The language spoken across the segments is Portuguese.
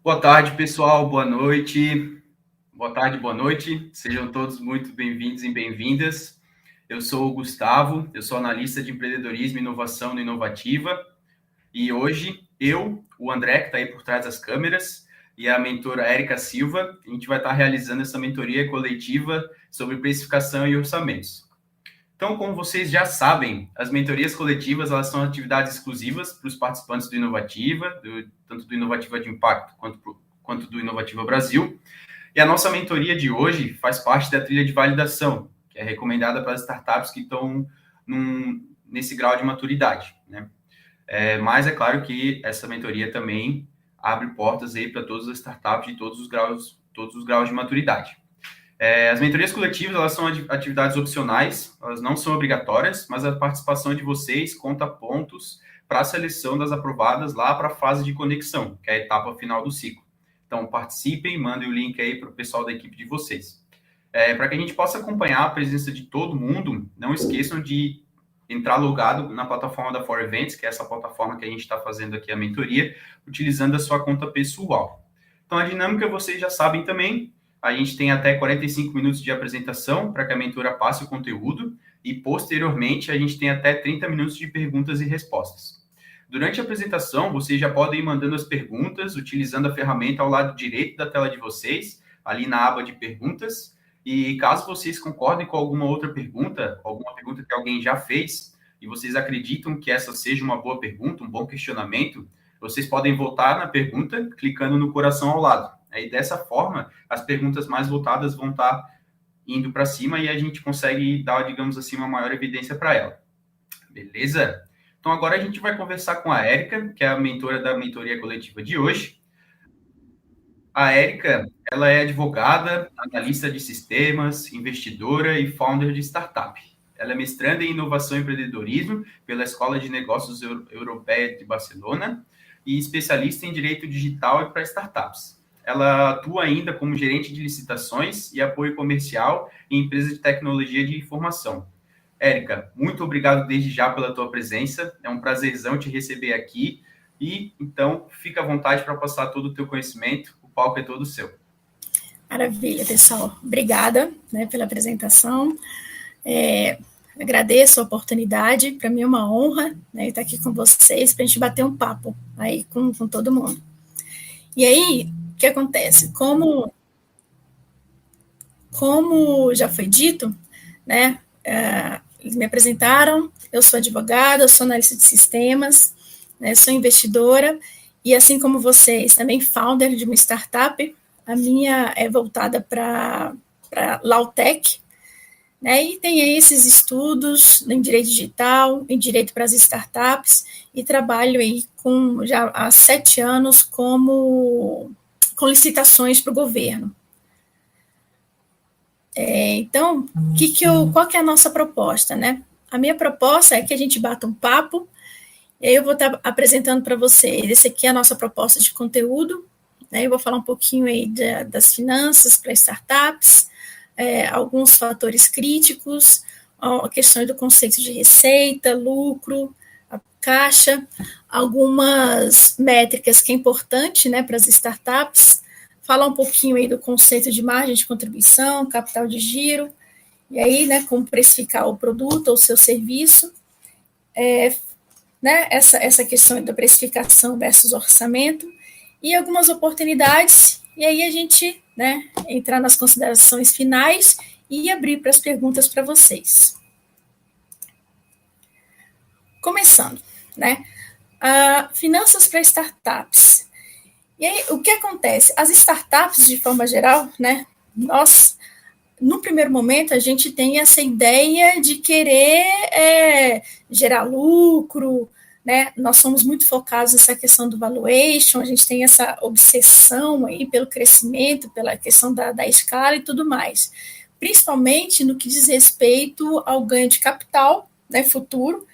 Boa tarde, pessoal. Boa noite. Boa tarde, boa noite. Sejam todos muito bem-vindos e bem-vindas. Eu sou o Gustavo, eu sou analista de empreendedorismo e inovação no Inovativa. E hoje o André, que está aí por trás das câmeras, e a mentora Érica Silva, a gente vai estar realizando essa mentoria coletiva sobre precificação e orçamentos. Então, como vocês já sabem, as mentorias coletivas elas são atividades exclusivas para os participantes do Inovativa, tanto do Inovativa de Impacto quanto do Inovativa Brasil. E a nossa mentoria de hoje faz parte da trilha de validação, que é recomendada para as startups que estão nesse grau de maturidade, né? Mas é claro que essa mentoria também abre portas aí para todas as startups de todos os graus de maturidade. As mentorias coletivas elas são atividades opcionais, elas não são obrigatórias, mas a participação de vocês conta pontos para a seleção das aprovadas lá para a fase de conexão, que é a etapa final do ciclo. Então, participem, mandem o link aí para o pessoal da equipe de vocês. Para que a gente possa acompanhar a presença de todo mundo, não esqueçam de entrar logado na plataforma da For Events, que é essa plataforma que a gente está fazendo aqui a mentoria, utilizando a sua conta pessoal. Então, a dinâmica vocês já sabem também. A gente tem até 45 minutos de apresentação para que a mentora passe o conteúdo e, posteriormente, a gente tem até 30 minutos de perguntas e respostas. Durante a apresentação, vocês já podem ir mandando as perguntas, utilizando a ferramenta ao lado direito da tela de vocês, ali na aba de perguntas. E caso vocês concordem com alguma outra pergunta, alguma pergunta que alguém já fez, e vocês acreditam que essa seja uma boa pergunta, um bom questionamento, vocês podem voltar na pergunta clicando no coração ao lado. Aí, dessa forma, as perguntas mais voltadas vão estar indo para cima e a gente consegue dar, digamos assim, uma maior evidência para ela. Beleza? Então, agora a gente vai conversar com a Érica, que é a mentora da mentoria coletiva de hoje. A Érica, ela é advogada, analista de sistemas, investidora e founder de startup. Ela é mestranda em inovação e empreendedorismo pela Escola de Negócios Europeia de Barcelona e especialista em direito digital e para startups. Ela atua ainda como gerente de licitações e apoio comercial em empresas de tecnologia de informação. Érica, muito obrigado desde já pela tua presença. É um prazerzão te receber aqui. E, então, fica à vontade para passar todo o teu conhecimento. O palco é todo seu. Maravilha, pessoal. Obrigada, né, pela apresentação. Agradeço a oportunidade. Para mim é uma honra, né, estar aqui com vocês para a gente bater um papo aí com todo mundo. E aí, o que acontece? Como já foi dito, né, eles me apresentaram, eu sou advogada, eu sou analista de sistemas, né, sou investidora, e assim como vocês, também founder de uma startup. A minha é voltada para Lautech, né, e tem aí esses estudos em direito digital, em direito para as startups, e trabalho aí já há 7 anos com licitações para o governo. Então, qual que é a nossa proposta, né? A minha proposta é que a gente bata um papo, e aí eu vou estar apresentando para vocês. Esse aqui é a nossa proposta de conteúdo, né? Eu vou falar um pouquinho aí das finanças para startups, alguns fatores críticos, a questão do conceito de receita, lucro, a caixa, algumas métricas que é importante, né, para as startups, falar um pouquinho aí do conceito de margem de contribuição, capital de giro, e aí, né, como precificar o produto ou o seu serviço, né, essa questão da precificação versus orçamento, e algumas oportunidades, e aí a gente, né, entrar nas considerações finais e abrir para as perguntas para vocês. Começando, né, finanças para startups. E aí, o que acontece? As startups, de forma geral, né, no primeiro momento, a gente tem essa ideia de querer gerar lucro, né? Nós somos muito focados nessa questão do valuation, a gente tem essa obsessão aí pelo crescimento, pela questão da escala e tudo mais, principalmente no que diz respeito ao ganho de capital, né, futuro,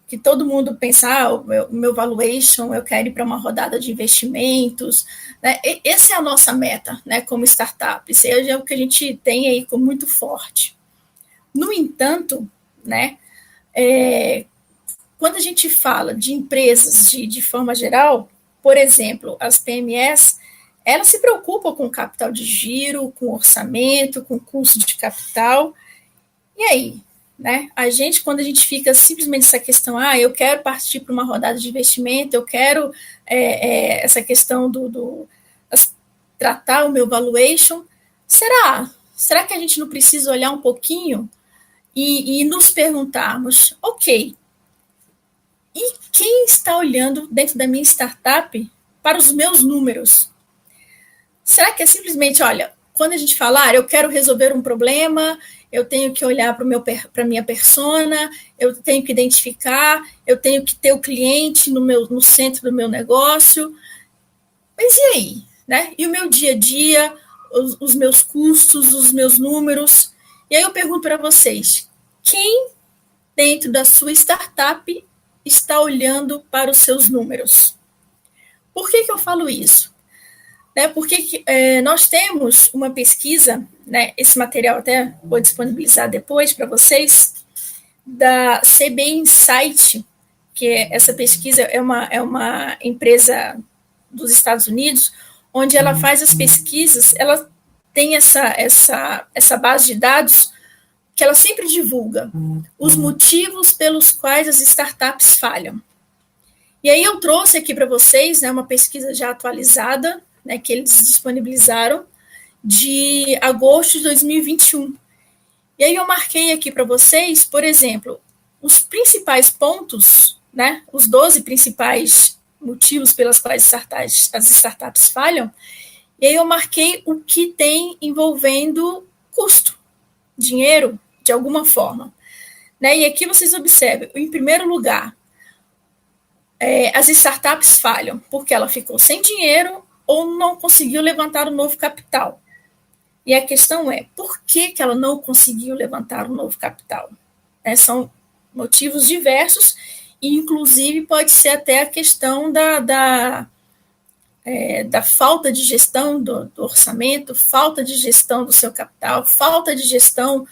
que todo mundo pensa, o meu valuation, eu quero ir para uma rodada de investimentos, né? Essa é a nossa meta, né, como startup, isso é o que a gente tem aí como muito forte. No entanto, né, quando a gente fala de empresas de forma geral, por exemplo, as PMEs, ela se preocupa com capital de giro, com orçamento, com custo de capital. E aí, né? A gente, quando a gente fica simplesmente essa questão, eu quero partir para uma rodada de investimento, eu quero essa questão tratar o meu valuation, será que a gente não precisa olhar um pouquinho e nos perguntarmos, ok, e quem está olhando dentro da minha startup para os meus números? Será que é simplesmente, olha, quando a gente fala, eu quero resolver um problema, eu tenho que olhar para a minha persona, eu tenho que identificar, eu tenho que ter o cliente no centro do meu negócio. Mas e aí? Né? E o meu dia a dia, os meus custos, os meus números? E aí eu pergunto para vocês, quem dentro da sua startup está olhando para os seus números? Por que eu falo isso? Porque nós temos uma pesquisa, né, esse material até vou disponibilizar depois para vocês, da CB Insight, que essa pesquisa é uma empresa dos Estados Unidos, onde ela faz as pesquisas, ela tem essa base de dados que ela sempre divulga, os motivos pelos quais as startups falham. E aí eu trouxe aqui para vocês, né, uma pesquisa já atualizada, né, que eles disponibilizaram, de agosto de 2021. E aí eu marquei aqui para vocês, por exemplo, os principais pontos, né, os 12 principais motivos pelos quais as startups falham, e aí eu marquei o que tem envolvendo custo, dinheiro, de alguma forma. Né? E aqui vocês observam, em primeiro lugar, as startups falham porque ela ficou sem dinheiro ou não conseguiu levantar um novo capital. E a questão é, por que ela não conseguiu levantar um novo capital? São motivos diversos, e inclusive pode ser até a questão da falta de gestão do orçamento, falta de gestão do seu capital, falta de gestão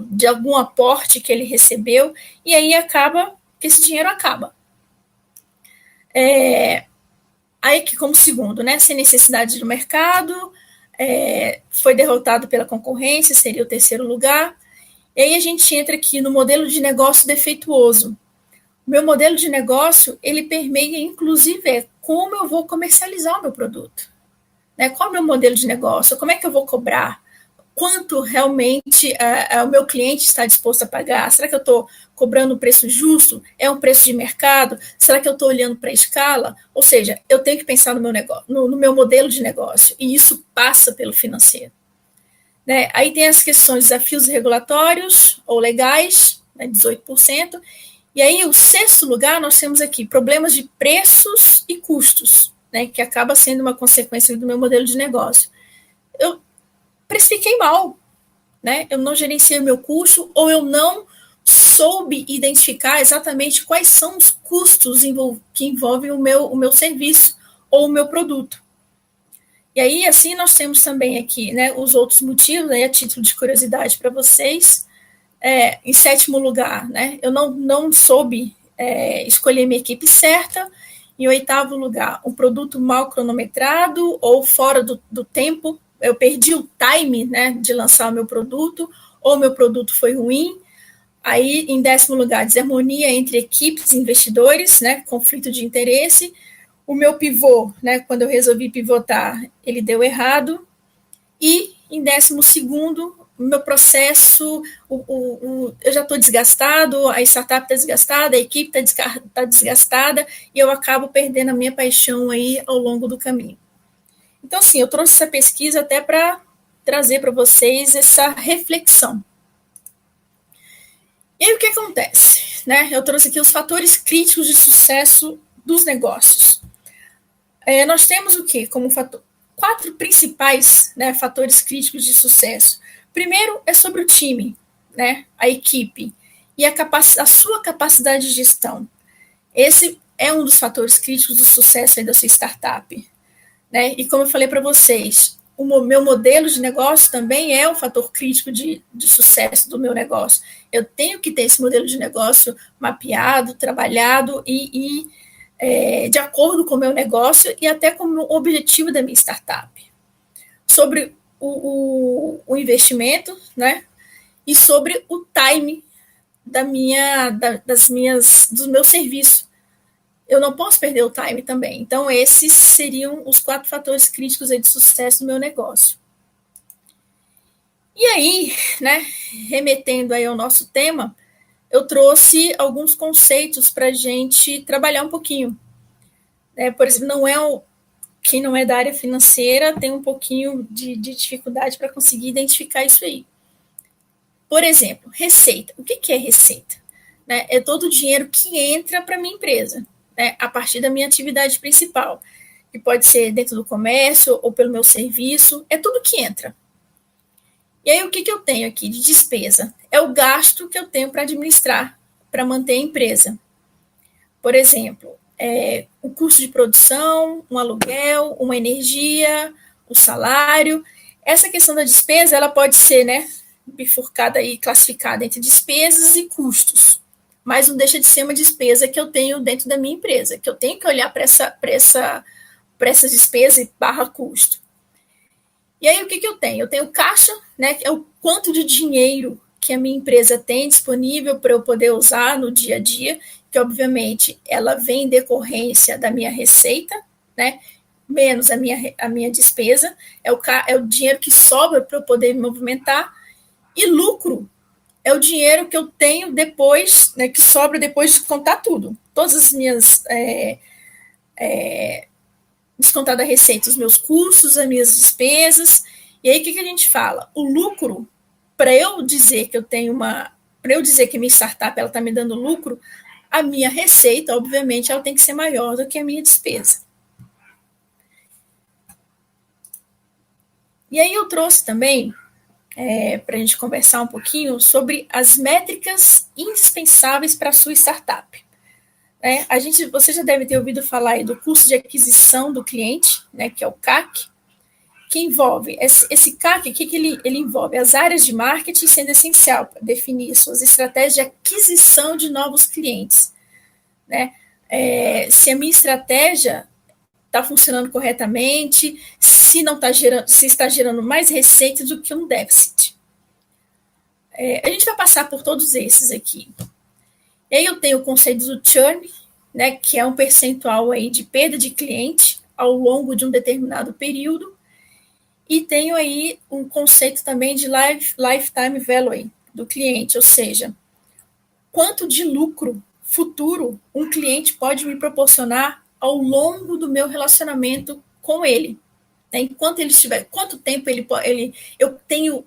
de algum aporte que ele recebeu, e aí acaba que esse dinheiro acaba. Aí que, como segundo, né, sem necessidade do mercado, foi derrotado pela concorrência, seria o terceiro lugar. E aí a gente entra aqui no modelo de negócio defeituoso. O meu modelo de negócio, ele permeia, inclusive, como eu vou comercializar o meu produto. Né? Qual é o meu modelo de negócio? Como é que eu vou cobrar? Quanto realmente o meu cliente está disposto a pagar? Será que eu estou cobrando um preço justo? É um preço de mercado? Será que eu estou olhando para a escala? Ou seja, eu tenho que pensar no meu negócio, no meu modelo de negócio, e isso passa pelo financeiro. Né? Aí tem as questões de desafios regulatórios ou legais, né, 18%. E aí, o sexto lugar, nós temos aqui problemas de preços e custos, né, que acaba sendo uma consequência do meu modelo de negócio. Eu precifiquei mal, né? Eu não gerenciei o meu custo, ou eu não soube identificar exatamente quais são os custos que envolvem o meu serviço ou o meu produto. E aí, assim, nós temos também aqui, né, os outros motivos, aí, a título de curiosidade para vocês. Em sétimo lugar, né, eu não soube escolher minha equipe certa. Em oitavo lugar, um produto mal cronometrado ou fora do tempo. Eu perdi o time, né, de lançar o meu produto, ou o meu produto foi ruim. Aí, em décimo lugar, desarmonia entre equipes e investidores, né, conflito de interesse. O meu pivô, né, quando eu resolvi pivotar, ele deu errado. E, em 12º, o meu processo, eu já estou desgastado, a startup está desgastada, a equipe está desgastada, e eu acabo perdendo a minha paixão aí ao longo do caminho. Então, assim, eu trouxe essa pesquisa até para trazer para vocês essa reflexão. E aí, o que acontece? Né? Eu trouxe aqui os fatores críticos de sucesso dos negócios. Nós temos o quê? Como fator? 4 principais, né, fatores críticos de sucesso. Primeiro é sobre o time, né, a equipe, e a sua capacidade de gestão. Esse é um dos fatores críticos do sucesso aí da sua startup. Né? E como eu falei para vocês, o meu modelo de negócio também é um fator crítico de sucesso do meu negócio. Eu tenho que ter esse modelo de negócio mapeado, trabalhado e de acordo com o meu negócio e até com o objetivo da minha startup. Sobre o investimento, né? E sobre o time dos meus serviços. Eu não posso perder o time também. Então, esses seriam os 4 fatores críticos aí de sucesso do meu negócio. E aí, né, remetendo aí ao nosso tema, eu trouxe alguns conceitos para a gente trabalhar um pouquinho. Por exemplo, quem não é da área financeira tem um pouquinho de dificuldade para conseguir identificar isso aí. Por exemplo, receita. O que é receita? É todo o dinheiro que entra para a minha empresa, a partir da minha atividade principal, que pode ser dentro do comércio ou pelo meu serviço, é tudo que entra. E aí, o que eu tenho aqui de despesa? É o gasto que eu tenho para administrar, para manter a empresa. Por exemplo, o custo de produção, um aluguel, uma energia, o salário. Essa questão da despesa, ela pode ser, bifurcada e classificada entre despesas e custos. Mas não deixa de ser uma despesa que eu tenho dentro da minha empresa, que eu tenho que olhar para essa despesa / custo. E aí, o que eu tenho? Eu tenho caixa, que é o quanto de dinheiro que a minha empresa tem disponível para eu poder usar no dia a dia, que obviamente ela vem em decorrência da minha receita, menos a minha despesa, é o dinheiro que sobra para eu poder me movimentar, e lucro é o dinheiro que eu tenho depois, que sobra depois de contar tudo. Todas as minhas... descontar da receita, os meus custos, as minhas despesas. E aí, o que a gente fala? O lucro, para eu dizer que a minha startup está me dando lucro, a minha receita, obviamente, ela tem que ser maior do que a minha despesa. E aí eu trouxe também, para a gente conversar um pouquinho, sobre as métricas indispensáveis para a sua startup. Você já deve ter ouvido falar aí do custo de aquisição do cliente, que é o CAC, que envolve, esse CAC, o que ele envolve? As áreas de marketing sendo essencial para definir suas estratégias de aquisição de novos clientes. Se a minha estratégia está funcionando corretamente, se está gerando mais receita do que um déficit. A gente vai passar por todos esses aqui. E aí eu tenho o conceito do churn, que é um percentual aí de perda de cliente ao longo de um determinado período. E tenho aí um conceito também de lifetime value do cliente, ou seja, quanto de lucro futuro um cliente pode me proporcionar ao longo do meu relacionamento com ele. Enquanto ele estiver, quanto tempo eu tenho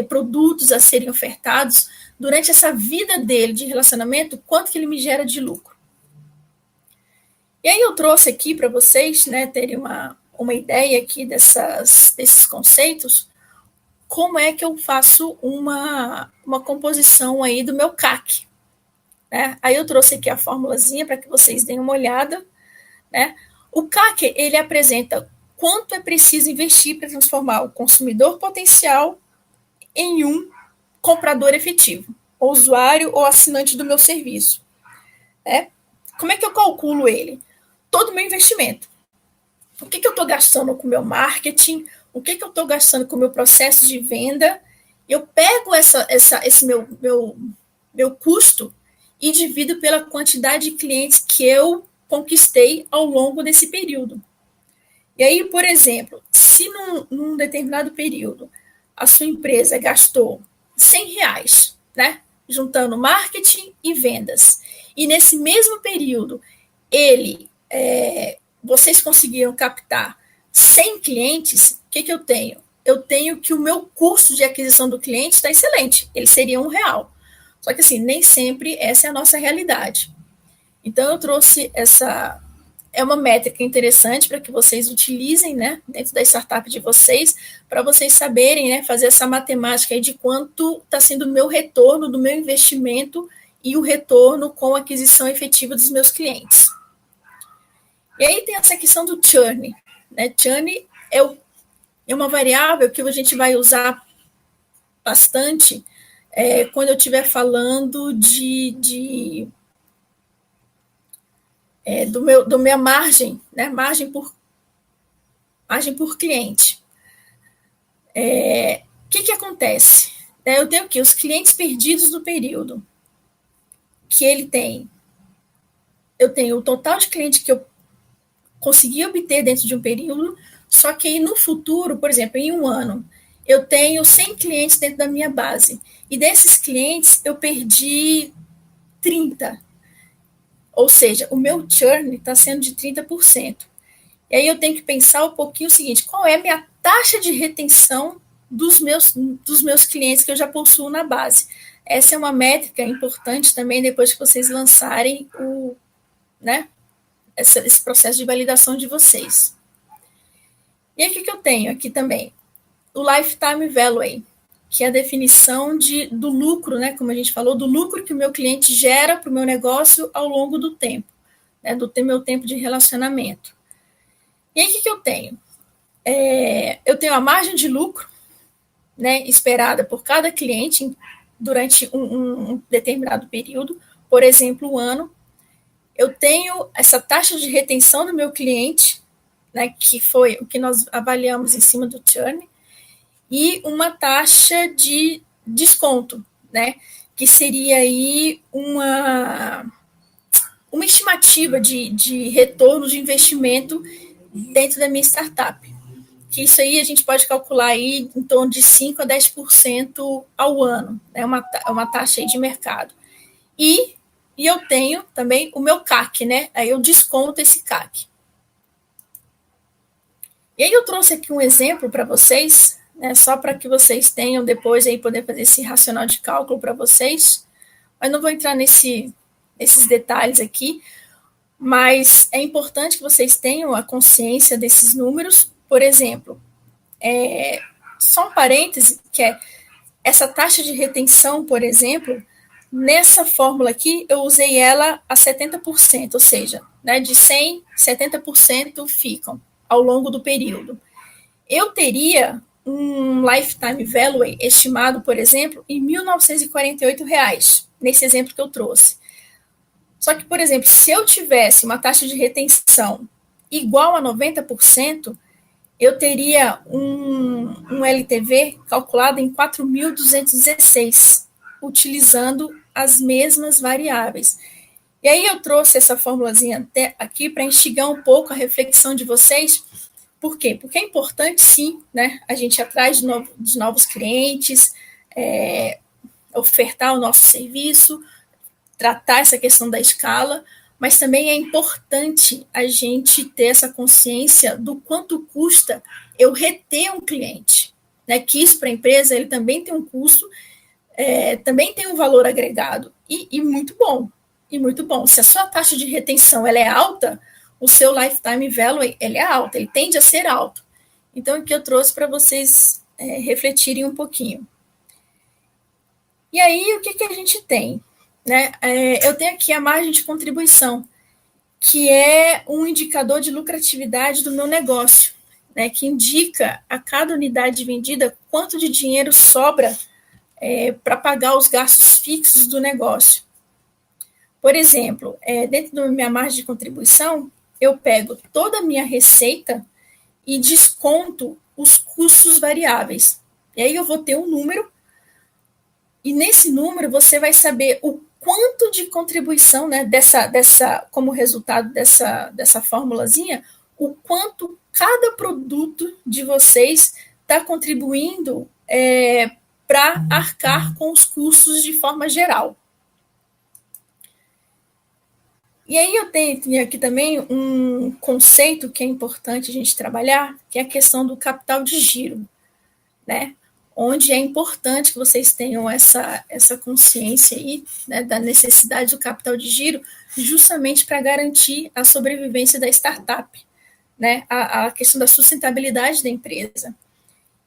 produtos a serem ofertados durante essa vida dele de relacionamento, quanto que ele me gera de lucro. E aí eu trouxe aqui para vocês, terem uma ideia aqui desses conceitos, como é que eu faço uma composição aí do meu CAC. Aí eu trouxe aqui a formulazinha para que vocês deem uma olhada. O CAC, ele apresenta quanto é preciso investir para transformar o consumidor potencial em um comprador efetivo, ou usuário ou assinante do meu serviço. Como é que eu calculo ele? Todo o meu investimento. O que eu estou gastando com o meu marketing? O que eu estou gastando com o meu processo de venda? Eu pego esse meu custo e divido pela quantidade de clientes que eu conquistei ao longo desse período. E aí, por exemplo, se num determinado período a sua empresa gastou R$100, juntando marketing e vendas, e nesse mesmo período vocês conseguiram captar 100 clientes, o que eu tenho? Eu tenho que o meu custo de aquisição do cliente está excelente, ele seria R$1. Só que assim, nem sempre essa é a nossa realidade. Então eu trouxe uma métrica interessante para que vocês utilizem, dentro da startup de vocês, para vocês saberem, fazer essa matemática aí de quanto está sendo o meu retorno do meu investimento e o retorno com a aquisição efetiva dos meus clientes. E aí tem essa questão do churn. Churn é uma variável que a gente vai usar bastante quando eu estiver falando de do minha margem, né? Margem por cliente. O que acontece? Eu tenho aqui os clientes perdidos do período, que ele tem. Eu tenho o total de clientes que eu consegui obter dentro de um período, só que aí no futuro, por exemplo, em um ano, eu tenho 100 clientes dentro da minha base. E desses clientes, eu perdi 30. Ou seja, o meu churn está sendo de 30%. E aí eu tenho que pensar um pouquinho o seguinte, qual é a minha taxa de retenção dos meus clientes que eu já possuo na base? Essa é uma métrica importante também depois que vocês lançarem esse processo de validação de vocês. E aí o que eu tenho aqui também? O Lifetime Value, que é a definição do lucro, né, como a gente falou, do lucro que o meu cliente gera para o meu negócio ao longo do tempo, né, do meu tempo de relacionamento. E aí o que eu tenho? Eu tenho a margem de lucro, né, esperada por cada cliente durante um determinado período, por exemplo, um ano. Eu tenho essa taxa de retenção do meu cliente, né, que foi o que nós avaliamos em cima do churn, e uma taxa de desconto, né, que seria aí uma estimativa de retorno de investimento dentro da minha startup. Que isso aí a gente pode calcular aí em torno de 5% a 10% ao ano, é uma taxa aí de mercado. E eu tenho também o meu CAC, né? Aí eu desconto esse CAC. E aí eu trouxe aqui um exemplo para vocês, né? Só para que vocês tenham depois aí poder fazer esse racional de cálculo para vocês. Mas não vou entrar nesses detalhes aqui, mas é importante que vocês tenham a consciência desses números. Por exemplo, só um parêntese, que é essa taxa de retenção, por exemplo, nessa fórmula aqui, eu usei ela a 70%, ou seja, né, de 100, 70% ficam ao longo do período. Eu teria um lifetime value estimado, por exemplo, em R$ 1.948, nesse exemplo que eu trouxe. Só que, por exemplo, se eu tivesse uma taxa de retenção igual a 90%, eu teria um LTV calculado em 4.216, utilizando as mesmas variáveis. E aí eu trouxe essa formulazinha aqui para instigar um pouco a reflexão de vocês. Por quê? Porque é importante, sim, né, a gente ir atrás de novos clientes, ofertar o nosso serviço, tratar essa questão da escala, mas também é importante a gente ter essa consciência do quanto custa eu reter um cliente, né? Que isso para a empresa ele também tem um custo, também tem um valor agregado e muito bom, e muito bom. Se a sua taxa de retenção ela é alta, o seu lifetime value ele é alto, ele tende a ser alto. Então aqui eu trouxe para vocês refletirem um pouquinho. E aí o que a gente tem? Né? Eu tenho aqui a margem de contribuição, que é um indicador de lucratividade do meu negócio, né? Que indica a cada unidade vendida quanto de dinheiro sobra para pagar os gastos fixos do negócio. Por exemplo, dentro da minha margem de contribuição, eu pego toda a minha receita e desconto os custos variáveis. E aí eu vou ter um número, e nesse número você vai saber o quanto de contribuição, né, como resultado dessa formulazinha, o quanto cada produto de vocês está contribuindo para arcar com os custos de forma geral. E aí eu tenho aqui também um conceito que é importante a gente trabalhar, que é a questão do capital de giro, né? Onde é importante que vocês tenham essa consciência aí, né, da necessidade do capital de giro, justamente para garantir a sobrevivência da startup, né, a questão da sustentabilidade da empresa.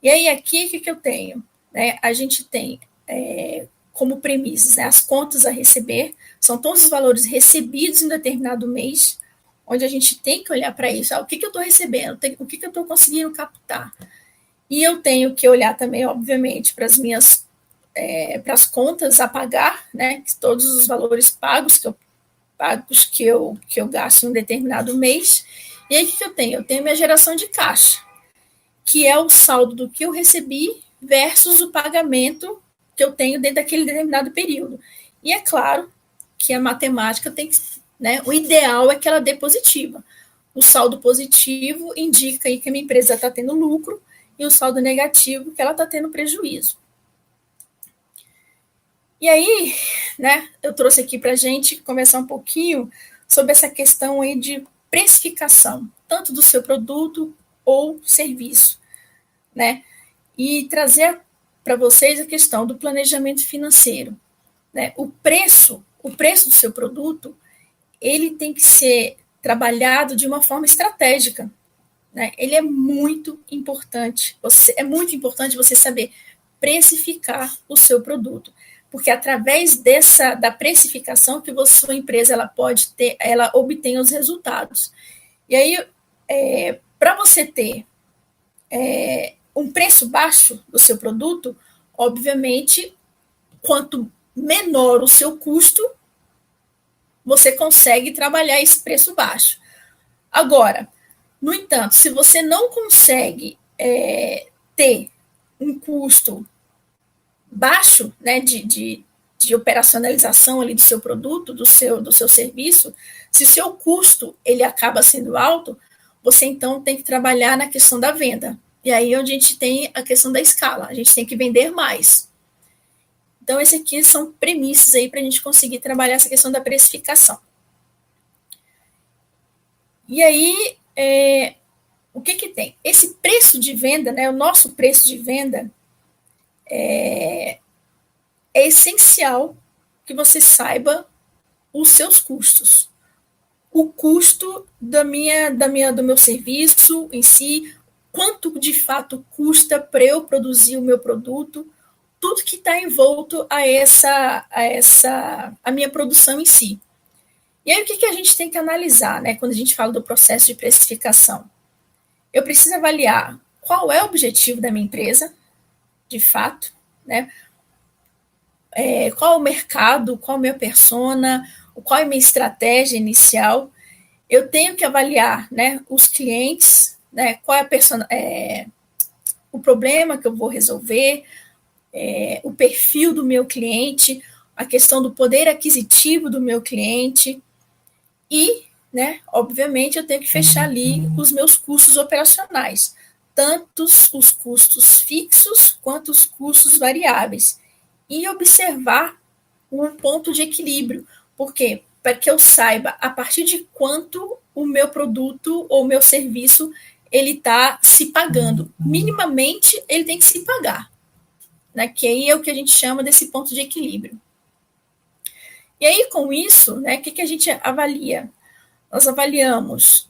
E aí aqui, o que eu tenho? Né, a gente tem como premissas, né, as contas a receber, são todos os valores recebidos em determinado mês, onde a gente tem que olhar para isso, o que eu estou recebendo, o que eu estou conseguindo captar. E eu tenho que olhar também, obviamente, para as contas a pagar, né? Todos os valores pagos que eu básicos que eu gasto em um determinado mês. E aí, o que eu tenho? Eu tenho minha geração de caixa, que é o saldo do que eu recebi versus o pagamento que eu tenho dentro daquele determinado período. E é claro que a matemática tem que, né, o ideal é que ela dê positiva. O saldo positivo indica aí que a minha empresa está tendo lucro e o saldo negativo que ela está tendo prejuízo. E aí, né, eu trouxe aqui para a gente conversar um pouquinho sobre essa questão aí de precificação, tanto do seu produto ou serviço, né? E trazer para vocês a questão do planejamento financeiro, né? O preço do seu produto, ele tem que ser trabalhado de uma forma estratégica, né? Ele é muito importante. É muito importante você saber precificar o seu produto, porque através da precificação que sua empresa ela obtém os resultados. E aí, para você ter um preço baixo do seu produto, obviamente, quanto menor o seu custo, você consegue trabalhar esse preço baixo. Agora, no entanto, se você não consegue ter um custo baixo, né, de operacionalização ali do seu produto, do seu serviço, se o seu custo ele acaba sendo alto, você então tem que trabalhar na questão da venda. E aí onde a gente tem a questão da escala, a gente tem que vender mais. Então, esses aqui são premissas aí para a gente conseguir trabalhar essa questão da precificação. E aí, o que tem? Esse preço de venda, né, o nosso preço de venda, é essencial que você saiba os seus custos. O custo do meu serviço em si, quanto de fato custa para eu produzir o meu produto, tudo que está envolto a minha produção em si. E aí o que a gente tem que analisar, né, quando a gente fala do processo de precificação? Eu preciso avaliar qual é o objetivo da minha empresa, de fato, né? Qual é o mercado, qual é a minha persona, qual é a minha estratégia inicial. Eu tenho que avaliar, né, os clientes, né, qual é o problema que eu vou resolver, o perfil do meu cliente, a questão do poder aquisitivo do meu cliente e, né, obviamente, eu tenho que fechar ali os meus custos operacionais, tanto os custos fixos quanto os custos variáveis, e observar um ponto de equilíbrio, porque para que eu saiba a partir de quanto o meu produto ou o meu serviço ele está se pagando. Minimamente, ele tem que se pagar, né? Que aí é o que a gente chama desse ponto de equilíbrio. E aí, com isso, né, o que a gente avalia? Nós avaliamos,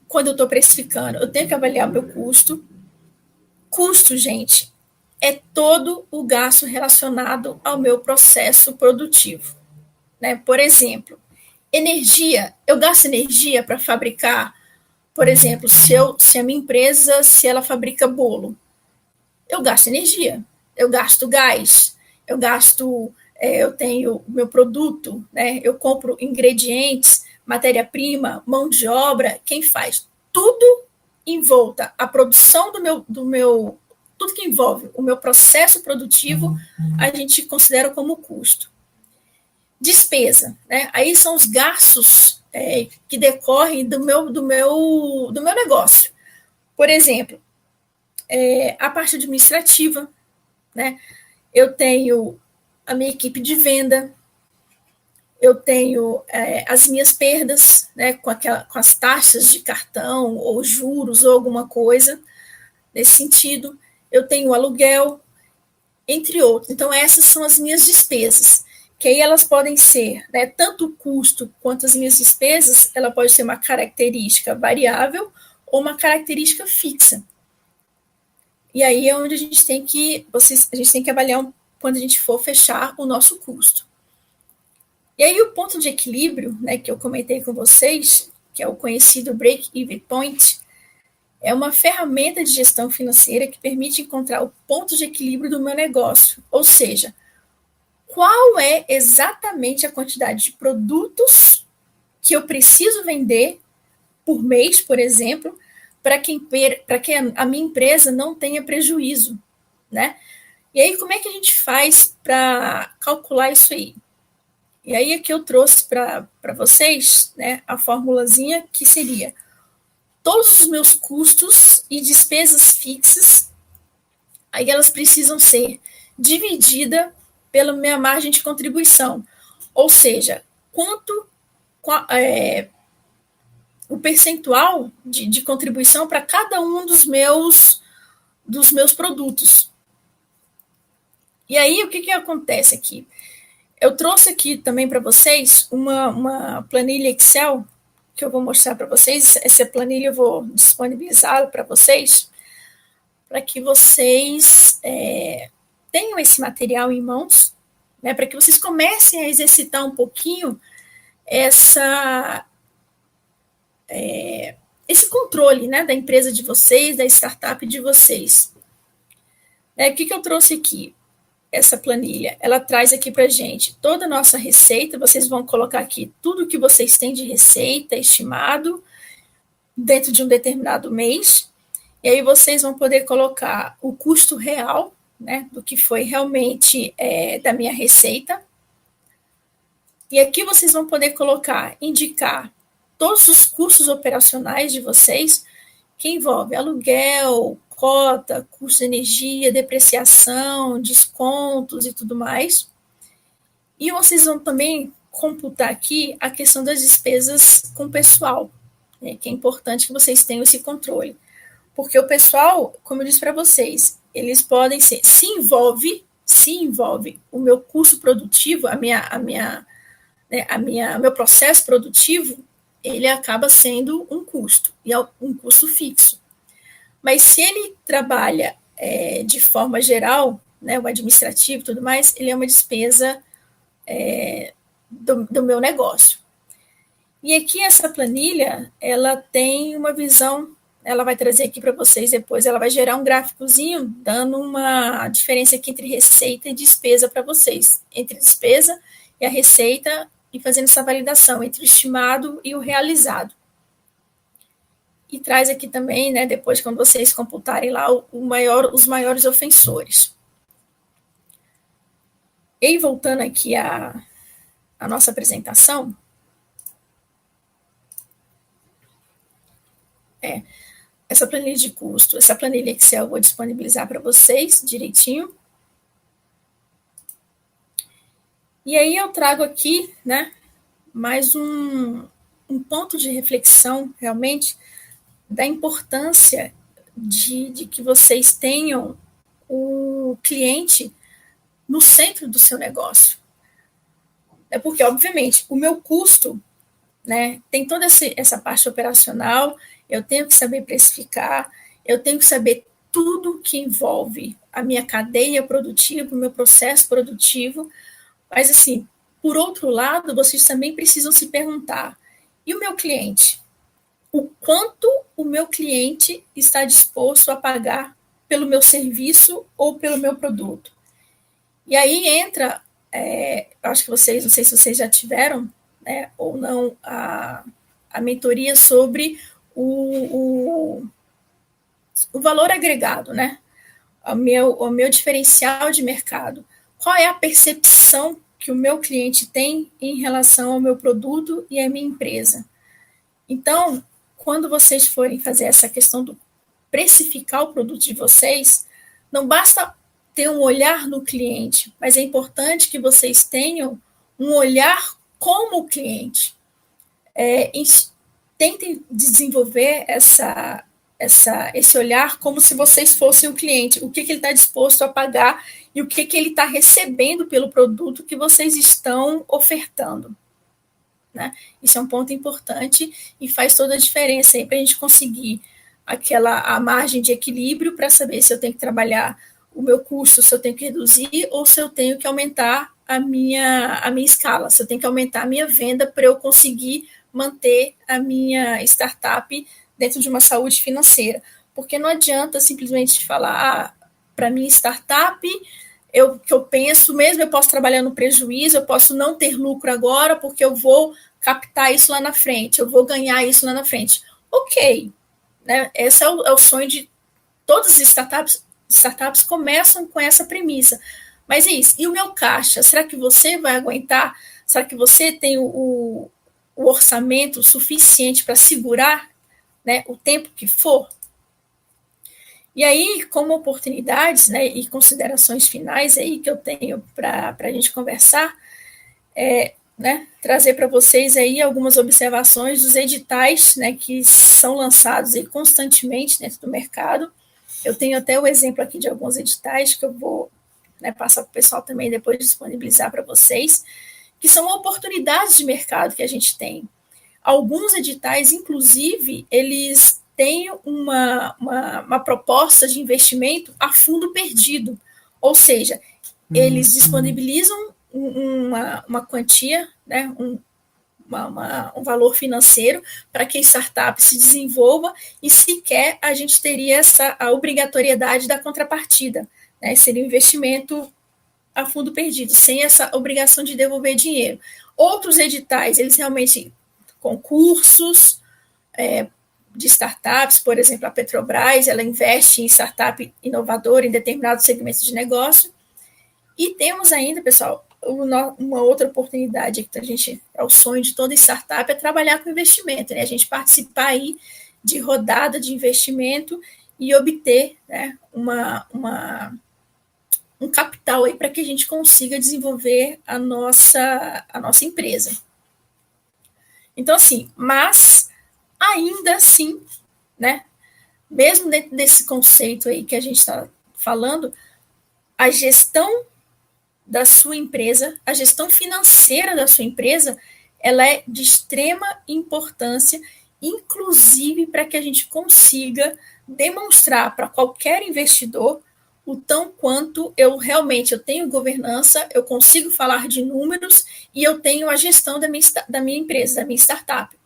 quando eu estou precificando, eu tenho que avaliar o meu custo. Custo, gente, é todo o gasto relacionado ao meu processo produtivo, né? Por exemplo, energia, eu gasto energia para fabricar, por exemplo, se a minha empresa, se ela fabrica bolo, eu gasto energia, eu gasto gás, eu tenho o meu produto, né? Eu compro ingredientes, matéria-prima, mão de obra, quem faz? Tudo em volta a produção tudo que envolve o meu processo produtivo, a gente considera como custo. Despesa, né? Aí são os gastos que decorrem do meu negócio. Por exemplo, a parte administrativa, né? Eu tenho a minha equipe de venda, eu tenho as minhas perdas, né? Com as taxas de cartão ou juros ou alguma coisa nesse sentido. Eu tenho o aluguel, entre outros. Então, essas são as minhas despesas, que aí elas podem ser, né, tanto o custo quanto as minhas despesas, ela pode ser uma característica variável ou uma característica fixa. E aí é onde a gente tem que avaliar quando a gente for fechar o nosso custo. E aí o ponto de equilíbrio, né, que eu comentei com vocês, que é o conhecido break-even point, é uma ferramenta de gestão financeira que permite encontrar o ponto de equilíbrio do meu negócio, ou seja, qual é exatamente a quantidade de produtos que eu preciso vender por mês, por exemplo, para que a minha empresa não tenha prejuízo, né? E aí, como é que a gente faz para calcular isso aí? E aí aqui eu trouxe para vocês, né, a formulazinha que seria todos os meus custos e despesas fixas, aí elas precisam ser divididas pela minha margem de contribuição, ou seja, o percentual de contribuição para cada um dos meus produtos. E aí, o que acontece aqui? Eu trouxe aqui também para vocês uma planilha Excel que eu vou mostrar para vocês. Essa planilha eu vou disponibilizá-la para vocês, para que vocês tenham esse material em mãos, né, para que vocês comecem a exercitar um pouquinho esse controle, né, da empresa de vocês, da startup de vocês. O que eu trouxe aqui? Essa planilha, ela traz aqui para a gente toda a nossa receita. Vocês vão colocar aqui tudo que vocês têm de receita estimado dentro de um determinado mês, e aí vocês vão poder colocar o custo real, né, do que foi realmente da minha receita, e aqui vocês vão poder indicar todos os custos operacionais de vocês, que envolve aluguel, cota, custo de energia, depreciação, descontos e tudo mais. E vocês vão também computar aqui a questão das despesas com o pessoal, né, que é importante que vocês tenham esse controle. Porque o pessoal, como eu disse para vocês, eles podem ser, se envolve o meu custo produtivo, meu processo produtivo, ele acaba sendo um custo, e é um custo fixo. Mas se ele trabalha de forma geral, né, o administrativo e tudo mais, ele é uma despesa do meu negócio. E aqui essa planilha, ela tem uma visão, ela vai trazer aqui para vocês depois, ela vai gerar um gráficozinho dando uma diferença aqui entre receita e despesa para vocês, entre despesa e a receita, e fazendo essa validação entre o estimado e o realizado. E traz aqui também, né, depois, quando vocês computarem lá, os maiores ofensores. E aí, voltando aqui à nossa apresentação, essa planilha de custo, essa planilha Excel eu vou disponibilizar para vocês direitinho. E aí eu trago aqui, né, mais um ponto de reflexão, realmente, da importância de que vocês tenham o cliente no centro do seu negócio. É porque, obviamente, o meu custo, né, tem toda essa parte operacional, eu tenho que saber precificar, eu tenho que saber tudo que envolve a minha cadeia produtiva, o meu processo produtivo, mas, assim, por outro lado, vocês também precisam se perguntar, e o meu cliente? O quanto o meu cliente está disposto a pagar pelo meu serviço ou pelo meu produto? E aí entra, acho que vocês, não sei se vocês já tiveram, né, ou não, a mentoria sobre o valor agregado, né? O meu diferencial de mercado. Qual é a percepção que o meu cliente tem em relação ao meu produto e à minha empresa? Então, quando vocês forem fazer essa questão do precificar o produto de vocês, não basta ter um olhar no cliente, mas é importante que vocês tenham um olhar como cliente. Tentem desenvolver esse olhar como se vocês fossem o cliente, o que ele está disposto a pagar e o que ele está recebendo pelo produto que vocês estão ofertando. Né? Isso é um ponto importante e faz toda a diferença para a gente conseguir a margem de equilíbrio para saber se eu tenho que trabalhar o meu custo, se eu tenho que reduzir ou se eu tenho que aumentar a minha escala, se eu tenho que aumentar a minha venda para eu conseguir manter a minha startup dentro de uma saúde financeira. Porque não adianta simplesmente falar, para minha startup que eu penso, mesmo eu posso trabalhar no prejuízo, eu posso não ter lucro agora, porque eu vou captar isso lá na frente, eu vou ganhar isso lá na frente. Ok, né? Esse é o sonho de todas as startups. Startups começam com essa premissa. Mas é isso. E o meu caixa? Será que você vai aguentar? Será que você tem o orçamento suficiente para segurar, né, o tempo que for? E aí, como oportunidades, né, e considerações finais aí que eu tenho para a gente conversar, né, trazer para vocês aí algumas observações dos editais, né, que são lançados aí constantemente dentro do mercado. Eu tenho até o exemplo aqui de alguns editais que eu vou, né, passar para o pessoal também depois disponibilizar para vocês, que são oportunidades de mercado que a gente tem. Alguns editais, inclusive, eles têm uma proposta de investimento a fundo perdido, ou seja, eles disponibilizam uma quantia, né, um valor financeiro para que a startup se desenvolva e sequer a gente teria a obrigatoriedade da contrapartida, né? Seria um investimento a fundo perdido, sem essa obrigação de devolver dinheiro. Outros editais, eles realmente, concursos de startups, por exemplo, a Petrobras, ela investe em startup inovadora em determinados segmentos de negócio. E temos ainda, pessoal, uma outra oportunidade que a gente, é o sonho de toda startup, é trabalhar com investimento, né? A gente participar aí de rodada de investimento e obter, né, um capital aí para que a gente consiga desenvolver a nossa empresa. Então, assim, mas ainda assim, né, mesmo dentro desse conceito aí que a gente está falando, a gestão da sua empresa, a gestão financeira da sua empresa, ela é de extrema importância, inclusive para que a gente consiga demonstrar para qualquer investidor o tão quanto eu tenho governança, eu consigo falar de números e eu tenho a gestão da minha empresa, da minha startup.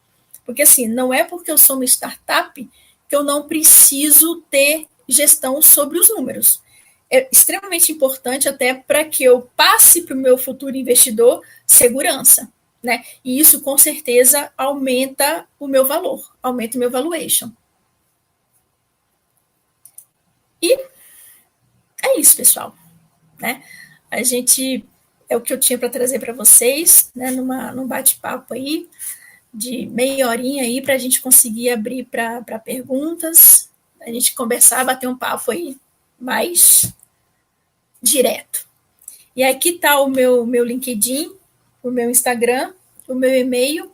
Porque assim, não é porque eu sou uma startup que eu não preciso ter gestão sobre os números. É extremamente importante até para que eu passe para o meu futuro investidor segurança, né? E isso com certeza aumenta o meu valor, aumenta o meu valuation. E é isso, pessoal, né? A gente é o que eu tinha para trazer para vocês, né? Num bate-papo aí de meia horinha aí para a gente conseguir abrir para perguntas, a gente conversar, bater um papo aí mais direto. E aqui está o meu LinkedIn, o meu Instagram, o meu e-mail.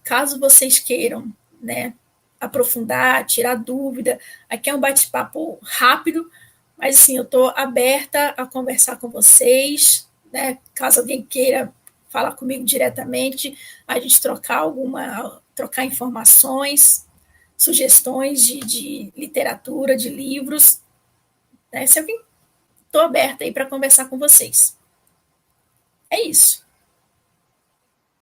Caso vocês queiram, né, aprofundar, tirar dúvida, aqui é um bate-papo rápido, mas assim, eu estou aberta a conversar com vocês, né? Caso alguém queira falar comigo diretamente, a gente trocar informações, sugestões de literatura, de livros, né? Se alguém, estou aberta aí para conversar com vocês. É isso.